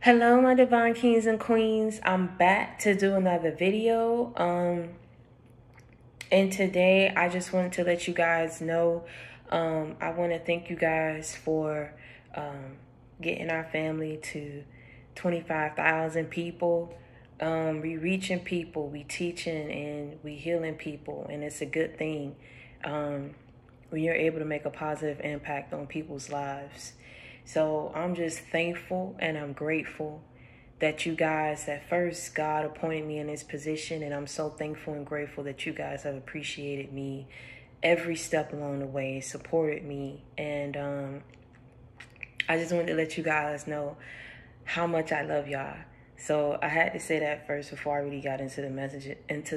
Hello, my divine kings and queens. I'm back to do another video. And today I just wanted to let you guys know, I want to thank you guys for getting our family to 25,000 people. We reaching people, we teaching, and we healing people, and it's a good thing when you're able to make a positive impact on people's lives. So I'm just thankful and I'm grateful that you guys, at first God appointed me in this position, and I'm so thankful and grateful that you guys have appreciated me every step along the way, supported me, and I just wanted to let you guys know how much I love y'all. So I had to say that first before I really got into the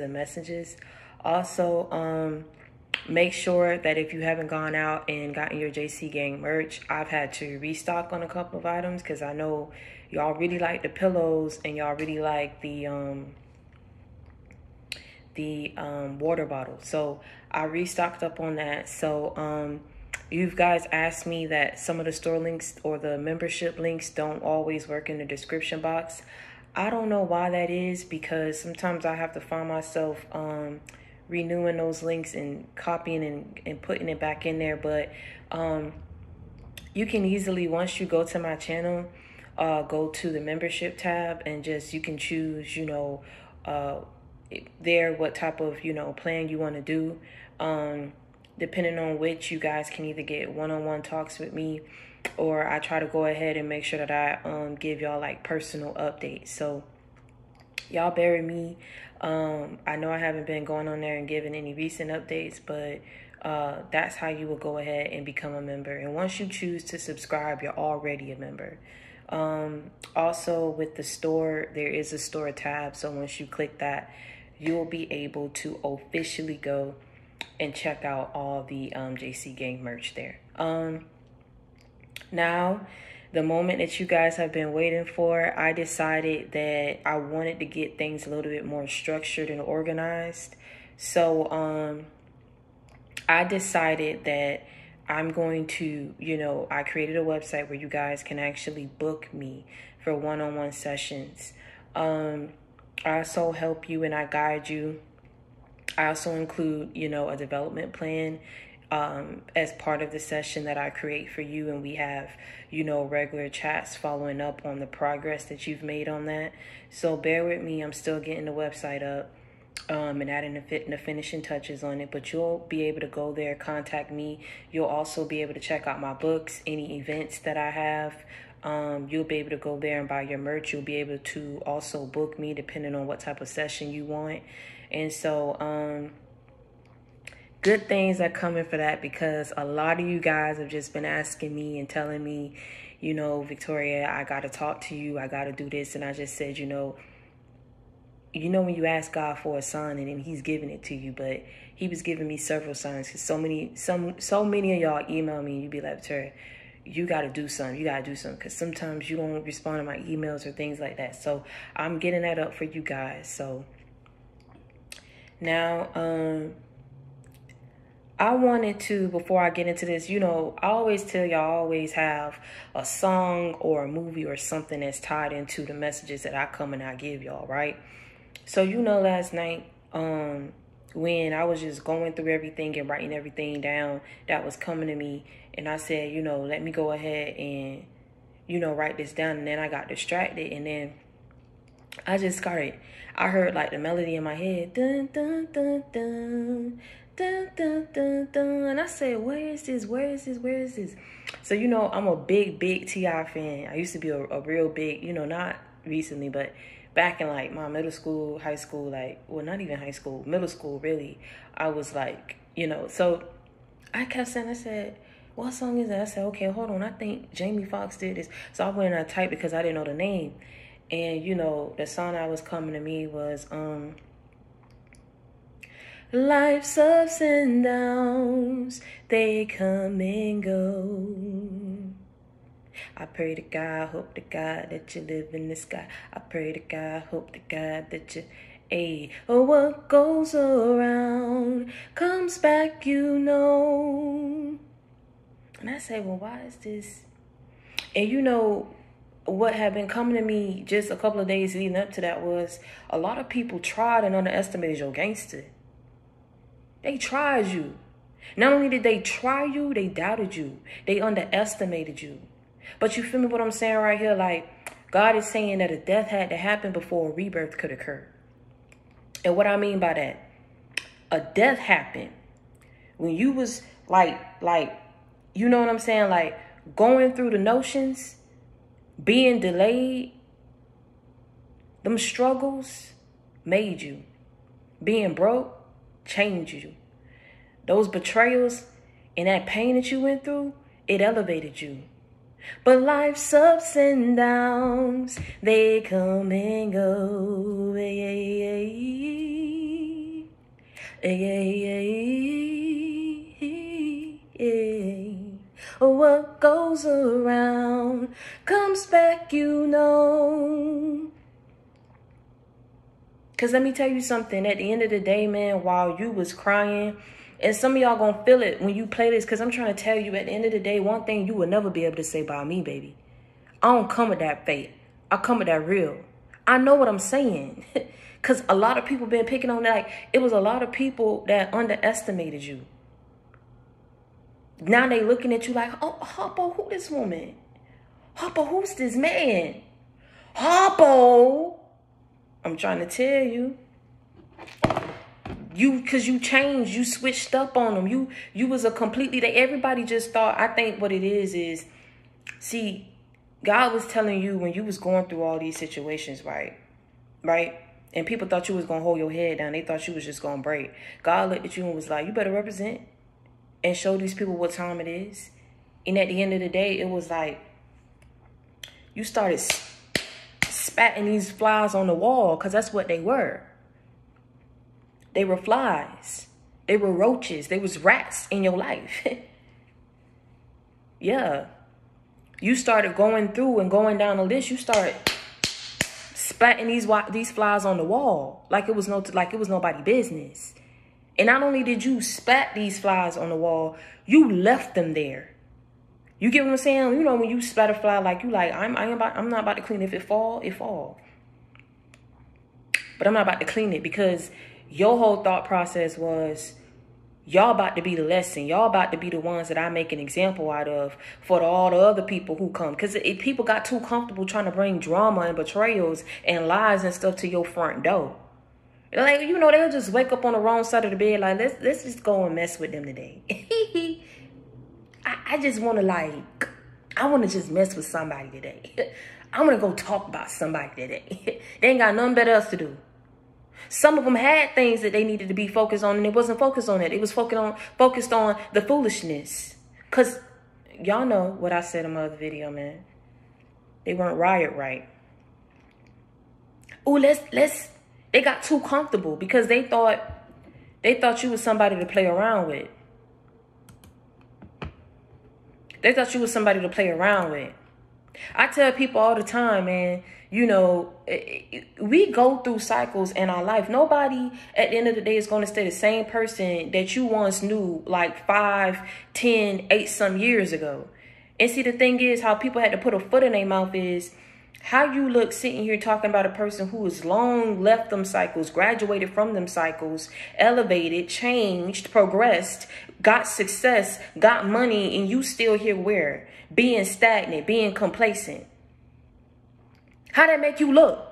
messages. Also, make sure that if you haven't gone out and gotten your JC Gang merch, I've had to restock on a couple of items because I know y'all really like the pillows and y'all really like the water bottle. So I restocked up on that. So you guys asked me that some of the store links or the membership links don't always work in the description box. I don't know why that is, because sometimes I have to find myself renewing those links and copying and putting it back in there. But you can easily, once you go to my channel, go to the membership tab and you can choose, there what type of, plan you want to do. Depending on which, you guys can either get one-on-one talks with me, or I try to go ahead and make sure that I give y'all like personal updates. So y'all bear with me. I know I haven't been going on there and giving any recent updates, but that's how you will go ahead and become a member. And once you choose to subscribe, you're already a member. Also with the store, there is a store tab. So once you click that, you'll be able to officially go and check out all the JC Gang merch there. Now, the moment that you guys have been waiting for, I decided that I wanted to get things a little bit more structured and organized. So I decided that I'm going to, I created a website where you guys can actually book me for one-on-one sessions. I also help you and I guide you. I also include, a development plan as part of the session that I create for you. And we have, regular chats following up on the progress that you've made on that. So bear with me. I'm still getting the website up and adding the finishing touches on it. But you'll be able to go there, contact me. You'll also be able to check out my books, any events that I have. You'll be able to go there and buy your merch. You'll be able to also book me depending on what type of session you want. And so good things are coming for that, because a lot of you guys have just been asking me and telling me, Victoria, I got to talk to you. I got to do this. And I just said, when you ask God for a sign and then he's giving it to you, but he was giving me several signs, because so many of y'all email me and you be like, Victoria, you got to do something. You got to do something, because sometimes you don't respond to my emails or things like that. So I'm getting that up for you guys. So now, I wanted to, before I get into this, I always tell y'all, I always have a song or a movie or something that's tied into the messages that I come and I give y'all, right? So, last night, when I was just going through everything and writing everything down that was coming to me, and I said, let me go ahead and, write this down. And then I got distracted, and then I just started, I heard like the melody in my head, dun, dun, dun, dun, dun, dun, dun, dun. And I said, where is this? So, I'm a big T.I. fan. I used to be a real big, not recently, but back in like my middle school, high school, not even high school, middle school, really. I was like, so I kept saying, I said, what song is that? I said, okay, hold on. I think Jamie Foxx did this. So I went and I typed because I didn't know the name. And, the song that was coming to me was, life's ups and downs, they come and go. I pray to God, hope to God that you live in the sky. I pray to God, hope to God that you, what goes around comes back, And I say, well, why is this? And what had been coming to me just a couple of days leading up to that was a lot of people tried and underestimated your gangster. They tried you. Not only did they try you, they doubted you. They underestimated you. But you feel me what I'm saying right here? Like, God is saying that a death had to happen before a rebirth could occur. And what I mean by that, a death happened when you was like, you know what I'm saying? Like, going through the notions, being delayed, them struggles made you. Being broke changed you. Those betrayals and that pain that you went through, it elevated you. But life's ups and downs, they come and go. What goes around comes back, you know. Because let me tell you something. At the end of the day, man, while you was crying, and some of y'all gonna feel it when you play this, because I'm trying to tell you, at the end of the day, one thing you will never be able to say about me, baby. I don't come with that fake. I come with that real. I know what I'm saying. Because a lot of people been picking on that. Like, it was a lot of people that underestimated you. Now they looking at you like, oh, Harpo, who this woman? Harpo, who's this man? Harpo, I'm trying to tell you. Because you changed, you switched up on them. You was a completely, everybody just thought, I think what it is, see, God was telling you when you was going through all these situations, right? And people thought you was going to hold your head down. They thought you was just going to break. God looked at you and was like, you better represent and show these people what time it is. And at the end of the day, it was like, you started spatting these flies on the wall, because that's what they were. They were flies. They were roaches. They was rats in your life. Yeah. You started going through and going down the list. You started spatting these flies on the wall like it was nobody's business. And not only did you spat these flies on the wall, you left them there. You get what I'm saying? You know, when you spat a fly, like, you like, I'm not about to clean it. If it fall, it fall. But I'm not about to clean it, because your whole thought process was, y'all about to be the lesson. Y'all about to be the ones that I make an example out of for all the other people who come. Because people got too comfortable trying to bring drama and betrayals and lies and stuff to your front door. Like, you know, they'll just wake up on the wrong side of the bed. Like, let's just go and mess with them today. I just want to, like, I want to just mess with somebody today. I want to go talk about somebody today. They ain't got nothing better else to do. Some of them had things that they needed to be focused on, and it wasn't focused on it. It was focused on the foolishness. Because y'all know what I said in my other video, man. They weren't riot right. Ooh, they got too comfortable because they thought you was somebody to play around with. They thought you was somebody to play around with. I tell people all the time, man, you know, we go through cycles in our life. Nobody at the end of the day is going to stay the same person that you once knew like 5, 10, 8 some years ago. And see, the thing is, how people had to put a foot in their mouth is how you look sitting here talking about a person who has long left them cycles, graduated from them cycles, elevated, changed, progressed, got success, got money, and you still here where? Being stagnant, being complacent. How that make you look?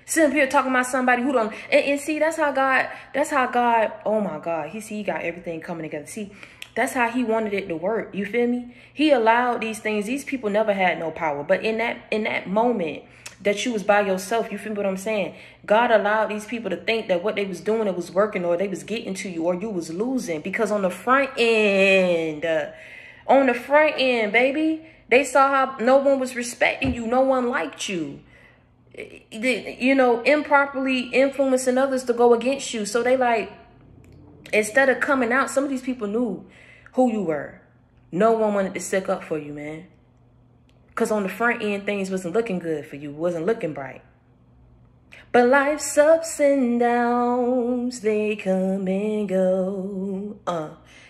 Sitting up here talking about somebody who don't, and see, that's how God, oh my God, he got everything coming together. See, that's how he wanted it to work. You feel me? He allowed these things. These people never had no power. But in that moment that you was by yourself, you feel what I'm saying? God allowed these people to think that what they was doing, it was working, or they was getting to you, or you was losing. Because on the front end, baby, they saw how no one was respecting you. No one liked you. You know, improperly influencing others to go against you. So they like, instead of coming out, some of these people knew who you were. No one wanted to stick up for you, man. Because on the front end, things wasn't looking good for you. Wasn't looking bright. But life's ups and downs, they come and go.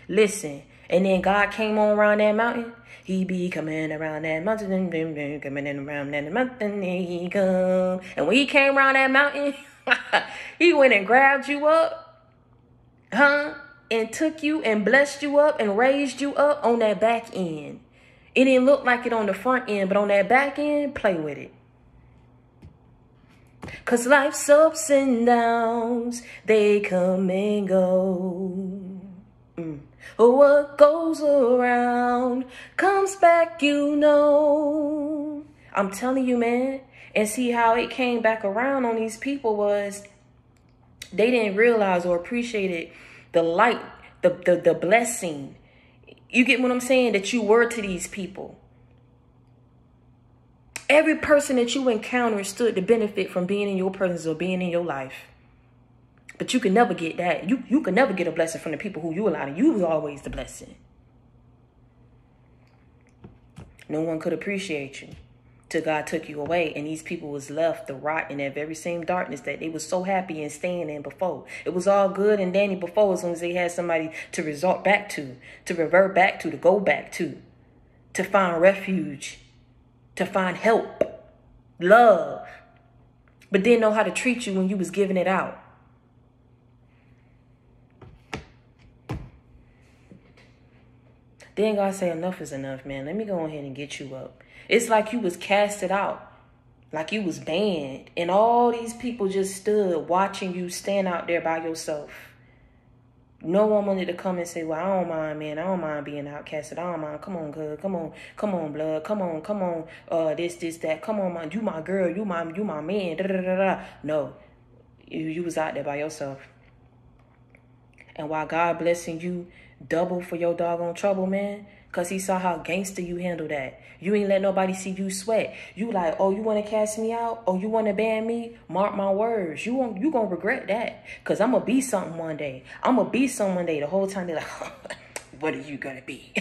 Listen. And then God came on around that mountain. He be coming around that mountain, coming in around that mountain, he come. And when he came around that mountain, he went and grabbed you up, and took you and blessed you up and raised you up on that back end. It didn't look like it on the front end, but on that back end, play with it. Cause life's ups and downs, they come and go. What goes around comes back, you know. I'm telling you, man. And see how it came back around on these people was they didn't realize or appreciate it, the light, the blessing. You get what I'm saying? That you were to these people. Every person that you encountered stood to benefit from being in your presence or being in your life. But you can never get that. You can never get a blessing from the people who you allowed. You was always the blessing. No one could appreciate you till God took you away. And these people was left to rot in that very same darkness that they was so happy in staying in before. It was all good and dandy before as long as they had somebody to resort back to revert back to go back to find refuge, to find help, love, but didn't know how to treat you when you was giving it out. Then God say enough is enough, man. Let me go ahead and get you up. It's like you was casted out, like you was banned, and all these people just stood watching you stand out there by yourself. No one wanted to come and say, well, I don't mind, man. I don't mind being outcasted. I don't mind. Come on, good. Come on, blood. Come on. This, that. Come on, man. You my girl. You my man. Da, da, da, da. No, you was out there by yourself. And while God blessing you double for your doggone trouble, man, because he saw how gangster you handle that. You ain't let nobody see you sweat. You like, oh, you want to cast me out? Oh, you want to ban me? Mark my words. You going to regret that. Because I'm going to be something one day. I'm going to be something one day. The whole time they're like, what are you going to be?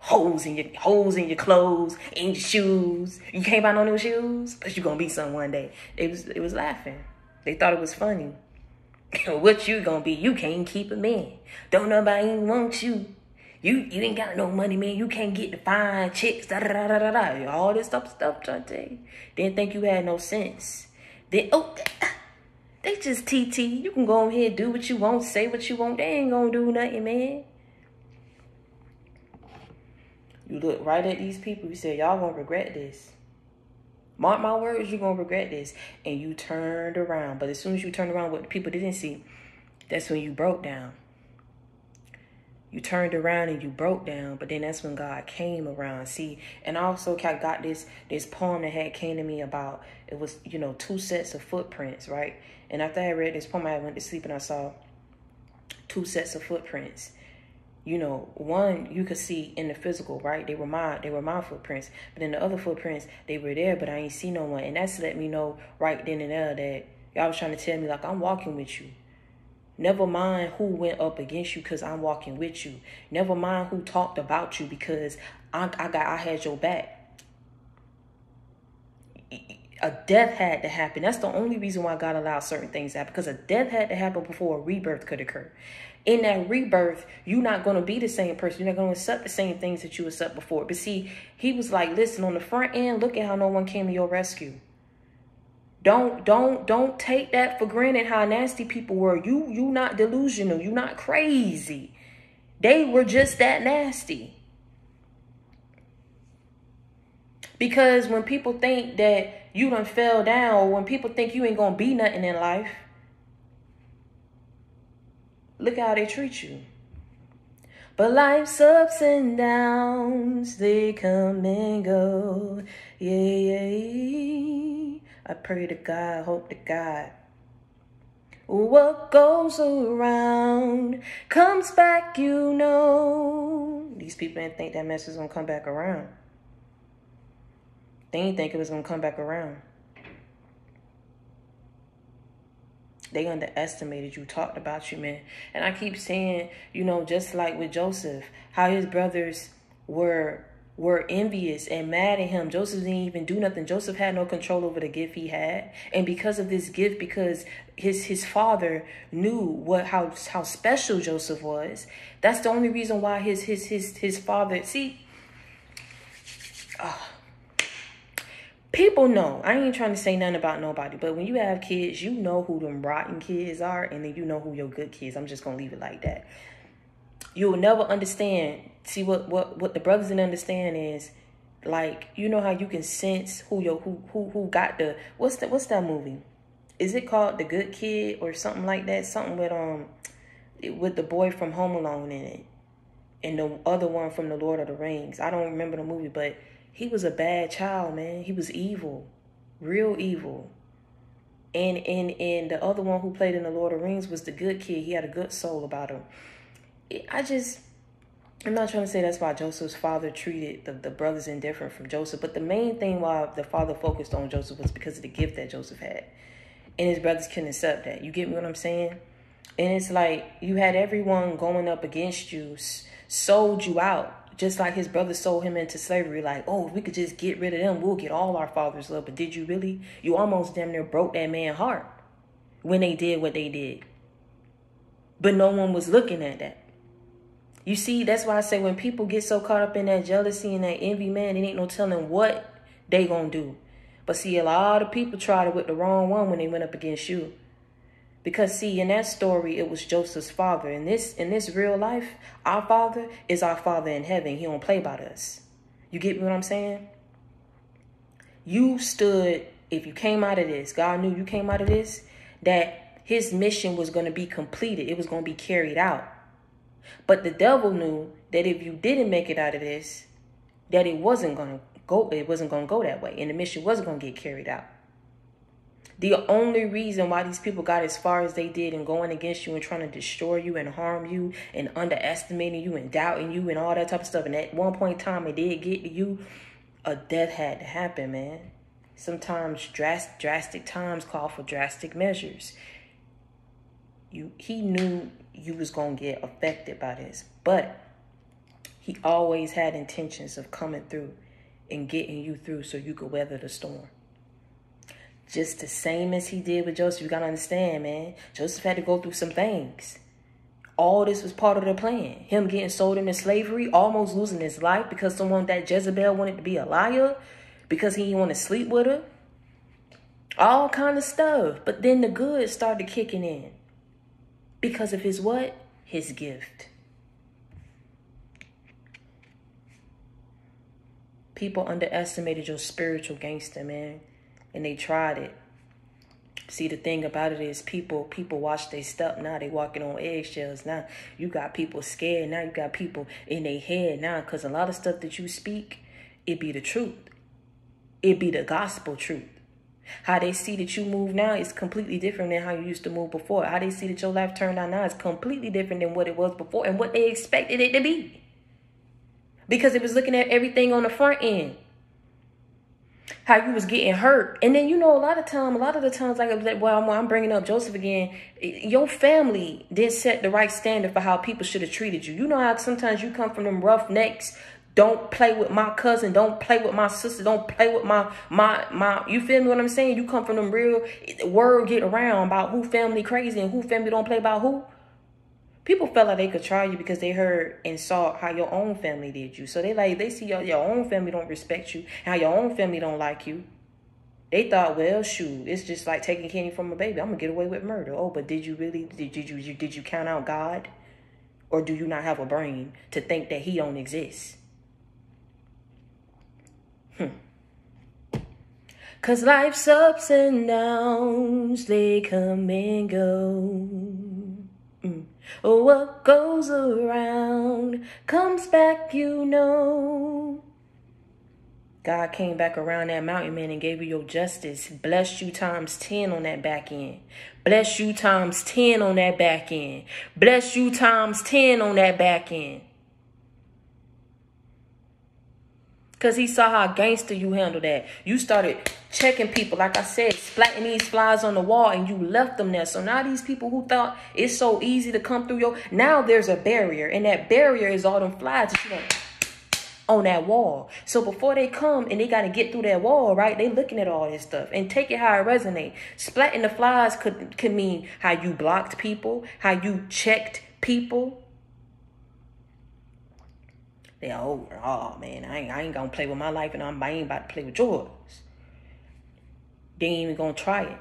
Holes in your clothes, in your shoes. You can't buy no new shoes, but you're going to be something one day. It was laughing. They thought it was funny. What you going to be? You can't keep a man. Don't nobody want you. You ain't got no money, man. You can't get the fine chicks. Da, da, da, da, da. All this stuff, trying to tell you. Didn't think you had no sense. Then, they just TT. You can go ahead, do what you want, say what you want. They ain't gonna do nothing, man. You look right at these people. You say, y'all gonna regret this. Mark my words, you're gonna regret this. And you turned around. But as soon as you turned around, what the people didn't see, that's when you broke down. You turned around and you broke down, but then that's when God came around. See, and I also got this poem that came to me about, it was, 2 sets of footprints, right? And after I read this poem, I went to sleep and I saw 2 sets of footprints. One you could see in the physical, right? They were my footprints. But then the other footprints, they were there, but I ain't see no one. And that's let me know right then and there that y'all was trying to tell me, like, I'm walking with you. Never mind who went up against you because I'm walking with you. Never mind who talked about you because I had your back. A death had to happen. That's the only reason why God allowed certain things to happen, because a death had to happen before a rebirth could occur. In that rebirth, you're not going to be the same person. You're not going to accept the same things that you accept before. But see, he was like, listen, on the front end, look at how no one came to your rescue. Don't take that for granted how nasty people were. You not delusional. You not crazy. They were just that nasty. Because when people think that you done fell down, or when people think you ain't gonna be nothing in life, look how they treat you. But life's ups and downs, they come and go. Yeah. I pray to God, hope to God. What goes around comes back, you know. These people didn't think that mess was going to come back around. They didn't think it was going to come back around. They underestimated you, talked about you, man. And I keep saying, just like with Joseph, how his brothers were were envious and mad at him. Joseph didn't even do nothing. Joseph had no control over the gift he had. And because of this gift, because his father knew how special Joseph was, that's the only reason why his father, see, people know. I ain't trying to say nothing about nobody, but when you have kids, you know who them rotten kids are, and then you know who your good kids. I'm just gonna leave it like that. You will never understand. See, what the brothers didn't understand is, like, you know how you can sense who got the what's that movie? Is it called The Good Kid or something like that? Something with the boy from Home Alone in it, and the other one from The Lord of the Rings. I don't remember the movie, but he was a bad child, man. He was evil, real evil. And the other one who played in The Lord of the Rings was the good kid. He had a good soul about him. I'm not trying to say that's why Joseph's father treated the brothers indifferent from Joseph. But the main thing why the father focused on Joseph was because of the gift that Joseph had. And his brothers couldn't accept that. You get me what I'm saying? And it's like you had everyone going up against you, sold you out. Just like his brothers sold him into slavery. Like, oh, if we could just get rid of them, we'll get all our father's love. But did you really? You almost damn near broke that man's heart when they did what they did. But no one was looking at that. You see, that's why I say when people get so caught up in that jealousy and that envy, man, it ain't no telling what they gonna do. But see, a lot of people tried it with the wrong one when they went up against you. Because see, in that story, it was Joseph's father. In this real life, our father is our father in heaven. He don't play about us. You get what I'm saying? You stood, if you came out of this, God knew you came out of this, that his mission was going to be completed. It was going to be carried out. But the devil knew that if you didn't make it out of this, that it wasn't going to go that way. And the mission wasn't going to get carried out. The only reason why these people got as far as they did and going against you and trying to destroy you and harm you and underestimating you and doubting you and all that type of stuff. And at one point in time, it did get to you. A death had to happen, man. Sometimes drastic times call for drastic measures. He knew you was going to get affected by this. But he always had intentions of coming through and getting you through so you could weather the storm. Just the same as he did with Joseph. You got to understand, man. Joseph had to go through some things. All this was part of the plan. Him getting sold into slavery, almost losing his life because someone that Jezebel wanted to be a liar, because he didn't want to sleep with her. All kind of stuff. But then the good started kicking in. Because of his what? His gift. People underestimated your spiritual gangster, man. And they tried it. See, the thing about it is people watch their step now. They walking on eggshells now. You got people scared now. You got people in their head now. Because a lot of stuff that you speak, it be the truth. It be the gospel truth. How they see that you move now is completely different than how you used to move before. How they see that your life turned out now is completely different than what it was before and what they expected it to be. Because it was looking at everything on the front end. How you was getting hurt. And then, you know, a lot of the times, like, well, I'm bringing up Joseph again. Your family didn't set the right standard for how people should have treated you. You know how sometimes you come from them rough necks. Don't play with my cousin. Don't play with my sister. Don't play with my, you feel me what I'm saying? You come from them real, word get around about who family crazy and who family don't play about who. People felt like they could try you because they heard and saw how your own family did you. So they see your own family don't respect you, and how your own family don't like you. They thought, well, shoot, it's just like taking candy from a baby. I'm gonna get away with murder. Oh, but did you really? Did you count out God, or do you not have a brain to think that He don't exist? 'Cause life's ups and downs, they come and go. Oh, what goes around comes back, you know. God came back around that mountain, man, and gave you your justice. Blessed you times 10 on that back end. Bless you times 10 on that back end. Bless you times 10 on that back end. Because He saw how gangster you handled that. You started checking people, like I said, splatting these flies on the wall, and you left them there. So now these people who thought it's so easy to come through now there's a barrier. And that barrier is all them flies that you don't. on that wall. So before they come and they got to get through that wall, right, they looking at all this stuff. And take it how it resonates. Splatting the flies could mean how you blocked people, how you checked people. They oh man, I ain't gonna play with my life, and I ain't about to play with yours. They ain't even gonna try it.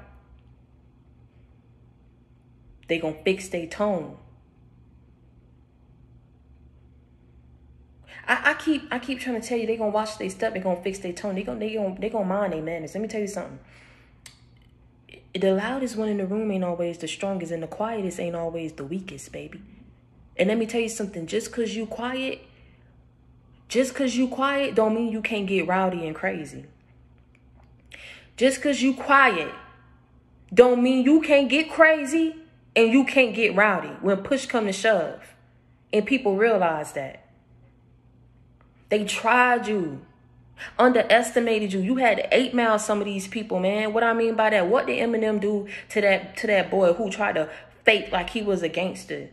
They gonna fix their tone. I keep trying to tell you, they gonna watch their stuff. They gonna fix their tone. They gonna mind their manners. Let me tell you something. The loudest one in the room ain't always the strongest, and the quietest ain't always the weakest, baby. And let me tell you something. Just cause you quiet don't mean you can't get rowdy and crazy. Just cause you quiet don't mean you can't get crazy and you can't get rowdy when push come to shove. And people realize that. They tried you, underestimated you. You had to 8-mile some of these people, man. What I mean by that, what did Eminem do to that boy who tried to fake like he was a gangster?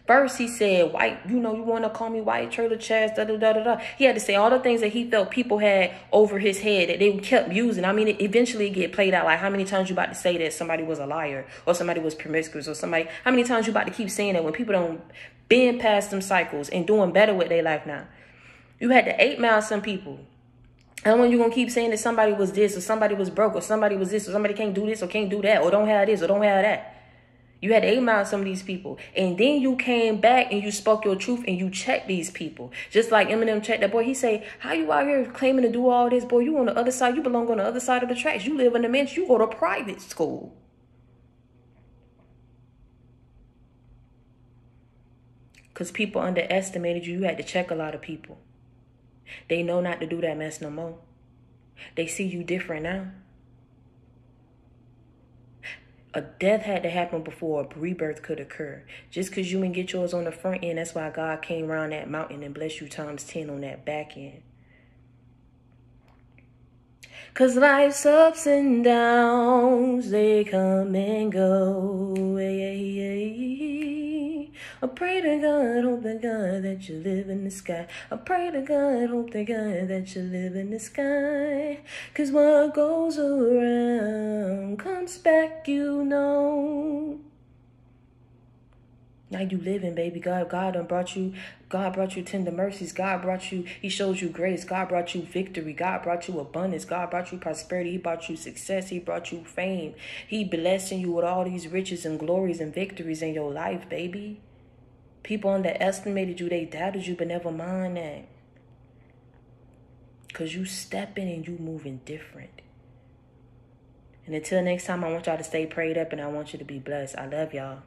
First, he said, white, you want to call me white, trailer chest, da-da-da-da-da. He had to say all the things that he felt people had over his head that they kept using. I mean, it eventually get played out. Like, how many times you about to say that somebody was a liar or somebody was promiscuous or somebody, how many times you about to keep saying that when people don't bend past them cycles and doing better with their life now? You had to 8-mile some people. And when you're going to keep saying that somebody was this or somebody was broke or somebody was this or somebody can't do this or can't do that or don't have this or don't have that. You had to 8-mile some of these people. And then you came back and you spoke your truth and you checked these people. Just like Eminem checked that boy. He say, how you out here claiming to do all this? Boy, you on the other side. You belong on the other side of the tracks. You live in the mansion. You go to private school. Because people underestimated you. You had to check a lot of people. They know not to do that mess no more. They see you different now. A death had to happen before a rebirth could occur. Just because you didn't get yours on the front end, that's why God came around that mountain and blessed you times 10 on that back end. Because life's ups and downs, they come and go. I pray to God, hope to God that you live in the sky. I pray to God, hope to God that you live in the sky. Cause what goes around comes back, you know. Now you living, baby. God done brought you tender mercies. God brought you, he showed you grace. God brought you victory. God brought you abundance. God brought you prosperity. He brought you success. He brought you fame. He blessing you with all these riches and glories and victories in your life, baby. People underestimated you. They doubted you, but never mind that. Because you stepping and you moving different. And until next time, I want y'all to stay prayed up and I want you to be blessed. I love y'all.